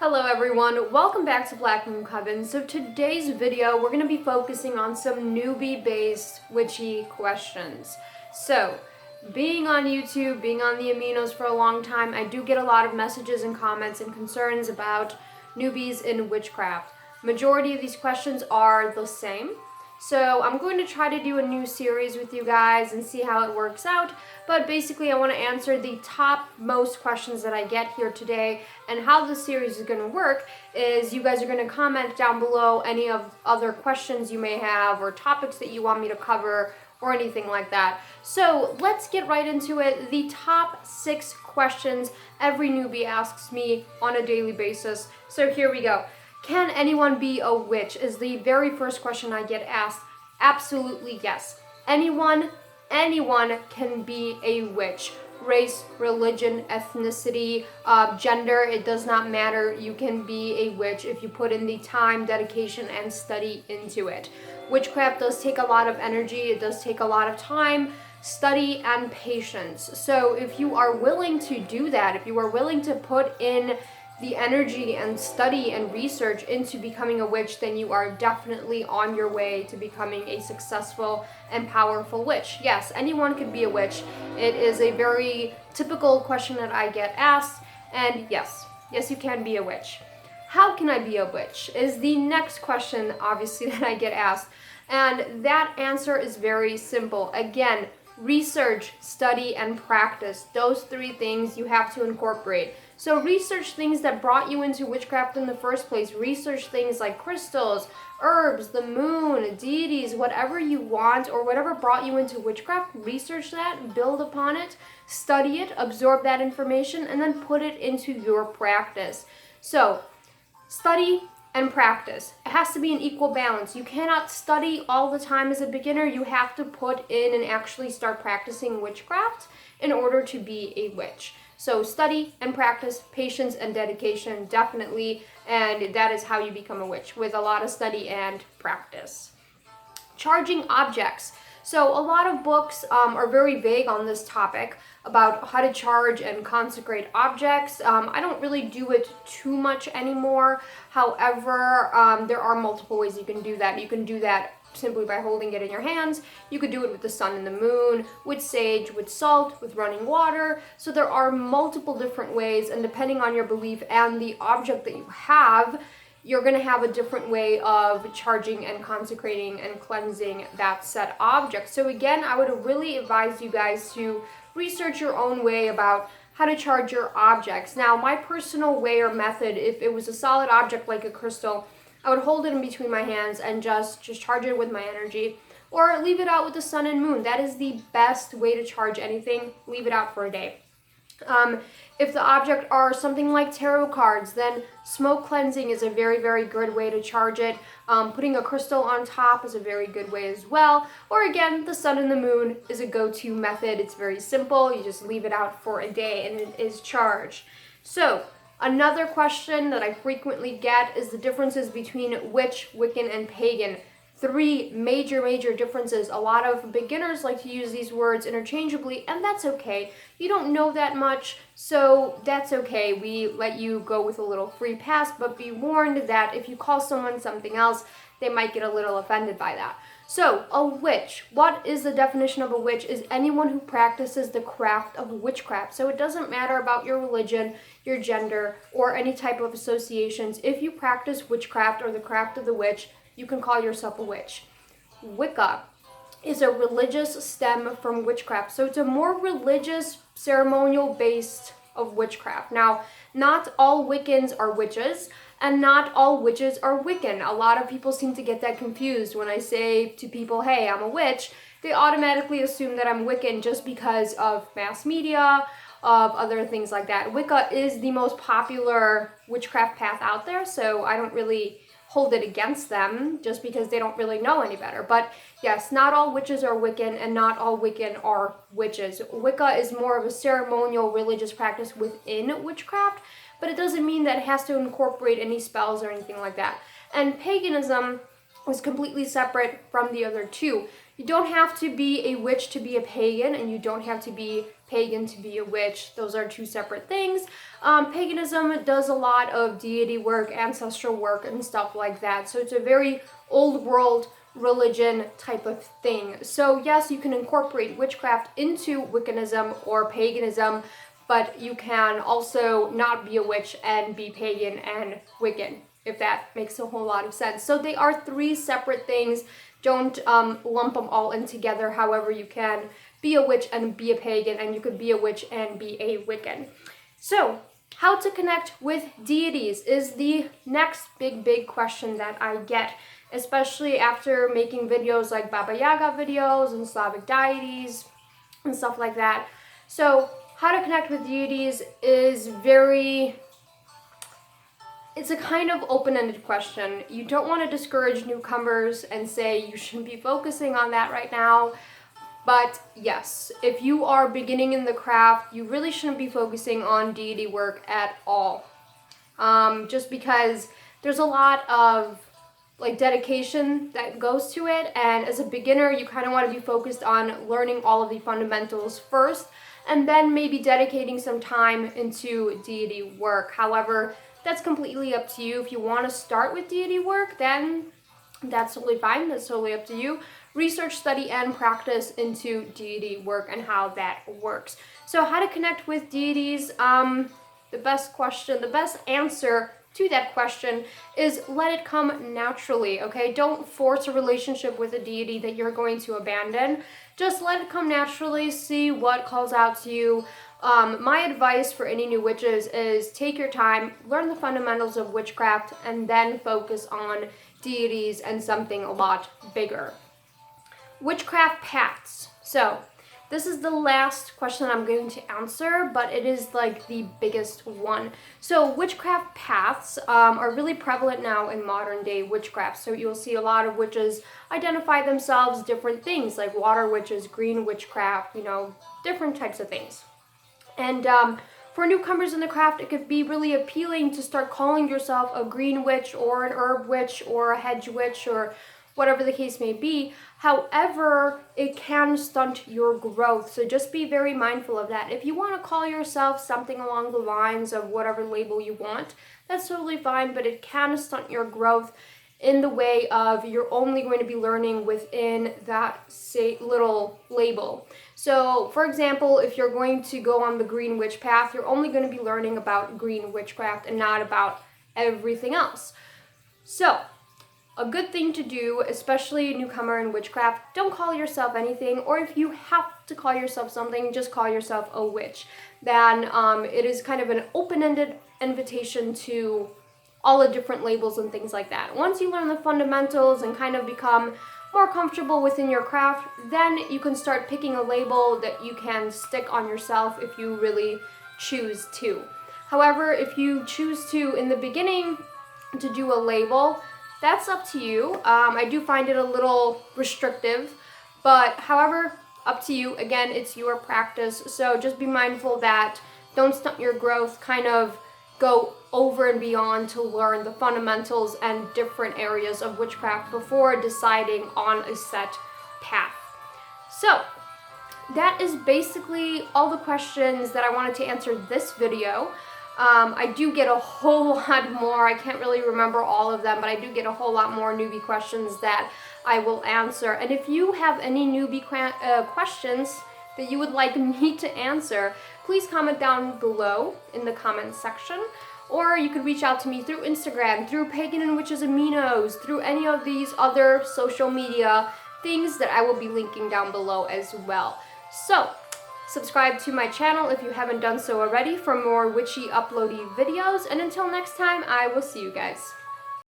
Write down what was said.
Hello everyone, welcome back to Black Moon Coven. So today's video, we're going to be focusing on some newbie-based witchy questions. So, being on YouTube, being on the aminos for a long time, I do get a lot of messages and comments and concerns about newbies in witchcraft. Majority of these questions are the same. So I'm going to try to do a new series with you guys and see how it works out. But basically I want to answer the top most questions that I get here today. And how the series is going to work is you guys are going to comment down below any of other questions you may have or topics that you want me to cover or anything like that. So let's get right into it. The top 6 questions every newbie asks me on a daily basis. So here we go. Can anyone be a witch? Is the very first question I get asked. Absolutely yes. Anyone can be a witch. Race, religion, ethnicity, gender, it does not matter. You can be a witch if you put in the time, dedication, and study into it. Witchcraft does take a lot of energy. It does take a lot of time, study, and patience. So if you are willing to do that, if you are willing to put in the energy and study and research into becoming a witch, then you are definitely on your way to becoming a successful and powerful witch. Yes, anyone can be a witch. It is a very typical question that I get asked, and yes, you can be a witch. How can I be a witch is the next question, obviously, that I get asked, and that answer is very simple. Again, research, study, and practice. Those 3 things you have to incorporate. So research things that brought you into witchcraft in the first place. Research things like crystals, herbs, the moon, deities, whatever you want or whatever brought you into witchcraft. Research that, build upon it, study it, absorb that information, and then put it into your practice. So study and practice. It has to be an equal balance. You cannot study all the time as a beginner. You have to put in and actually start practicing witchcraft in order to be a witch. So study and practice, patience and dedication, definitely, and that is how you become a witch, with a lot of study and practice. Charging objects. So a lot of books are very vague on this topic about how to charge and consecrate objects. I don't really do it too much anymore. However, there are multiple ways you can do that. You can do that simply by holding it in your hands. You could do it with the sun and the moon, with sage, with salt, with running water. So there are multiple different ways, and depending on your belief and the object that you have, you're going to have a different way of charging and consecrating and cleansing that said object. So again, I would really advise you guys to research your own way about how to charge your objects. Now, my personal way or method, if it was a solid object like a crystal, I would hold it in between my hands and just charge it with my energy, or leave it out with the sun and moon. That is the best way to charge anything. Leave it out for a day. If the object are something like tarot cards, then smoke cleansing is a very, very good way to charge it. Putting a crystal on top is a very good way as well. Or again, the sun and the moon is a go-to method. It's very simple. You just leave it out for a day and it is charged. So another question that I frequently get is the differences between witch, Wiccan, and pagan. 3 major differences. A lot of beginners like to use these words interchangeably, and that's okay. You don't know that much, so that's okay. We let you go with a little free pass, but be warned that if you call someone something else, they might get a little offended by that. So, a witch. What is the definition of a witch? Is anyone who practices the craft of witchcraft. So it doesn't matter about your religion, your gender, or any type of associations. If you practice witchcraft or the craft of the witch, you can call yourself a witch. Wicca is a religious stem from witchcraft. So it's a more religious, ceremonial based of witchcraft. Now, not all Wiccans are witches, and not all witches are Wiccan. A lot of people seem to get that confused when I say to people, hey, I'm a witch. They automatically assume that I'm Wiccan just because of mass media, of other things like that. Wicca is the most popular witchcraft path out there, so I don't really hold it against them just because they don't really know any better. But yes, not all witches are Wiccan, and not all Wiccan are witches. Wicca is more of a ceremonial religious practice within witchcraft, but it doesn't mean that it has to incorporate any spells or anything like that. And paganism was completely separate from the other 2. You don't have to be a witch to be a pagan, and you don't have to be pagan to be a witch. Those are two separate things. Paganism does a lot of deity work, ancestral work, and stuff like that. So it's a very old world religion type of thing. So yes, you can incorporate witchcraft into Wiccanism or paganism, but you can also not be a witch and be pagan and Wiccan, if that makes a whole lot of sense. So they are three separate things. Don't lump them all in together. However, you can be a witch and be a pagan, and you could be a witch and be a Wiccan. So how to connect with deities is the next big question that I get, especially after making videos like Baba Yaga videos and Slavic deities and stuff like that. So how to connect with deities is it's a kind of open-ended question. You don't want to discourage newcomers and say you shouldn't be focusing on that right now. But yes, if you are beginning in the craft, you really shouldn't be focusing on deity work at all. Just because there's a lot of dedication that goes to it, and as a beginner, you kind of want to be focused on learning all of the fundamentals first, and then maybe dedicating some time into deity work. However, that's completely up to you. If you want to start with deity work, then that's totally fine. That's totally up to you. Research, study, and practice into deity work and how that works. So how to connect with deities, the best answer to that question is let it come naturally, okay? Don't force a relationship with a deity that you're going to abandon. Just let it come naturally, see what calls out to you. My advice for any new witches is take your time, learn the fundamentals of witchcraft, and then focus on deities and something a lot bigger. Witchcraft paths. So this is the last question I'm going to answer, but it is like the biggest one. So witchcraft paths are really prevalent now in modern day witchcraft. So you'll see a lot of witches identify themselves different things, like water witches, green witchcraft, different types of things. And for newcomers in the craft, it could be really appealing to start calling yourself a green witch or an herb witch or a hedge witch or whatever the case may be. However, it can stunt your growth. So just be very mindful of that. If you want to call yourself something along the lines of whatever label you want, that's totally fine, but it can stunt your growth in the way of you're only going to be learning within that little label. So, for example, if you're going to go on the green witch path, you're only going to be learning about green witchcraft and not about everything else. So, a good thing to do, especially a newcomer in witchcraft, don't call yourself anything, or if you have to call yourself something, just call yourself a witch. Then it is kind of an open-ended invitation to all the different labels and things like that. Once you learn the fundamentals and kind of become more comfortable within your craft, then you can start picking a label that you can stick on yourself if you really choose to. However, if you choose to, in the beginning, to do a label, that's up to you. I do find it a little restrictive, but however, up to you. Again, it's your practice, so just be mindful that don't stunt your growth, kind of go over and beyond to learn the fundamentals and different areas of witchcraft before deciding on a set path. So that is basically all the questions that I wanted to answer this video. I do get a whole lot more. I can't really remember all of them, but I do get a whole lot more newbie questions that I will answer. And if you have any newbie questions that you would like me to answer, please comment down below in the comments section. Or you could reach out to me through Instagram, through Pagan and Witches Aminos, through any of these other social media things that I will be linking down below as well. So, subscribe to my channel if you haven't done so already for more witchy uploady videos. And until next time, I will see you guys.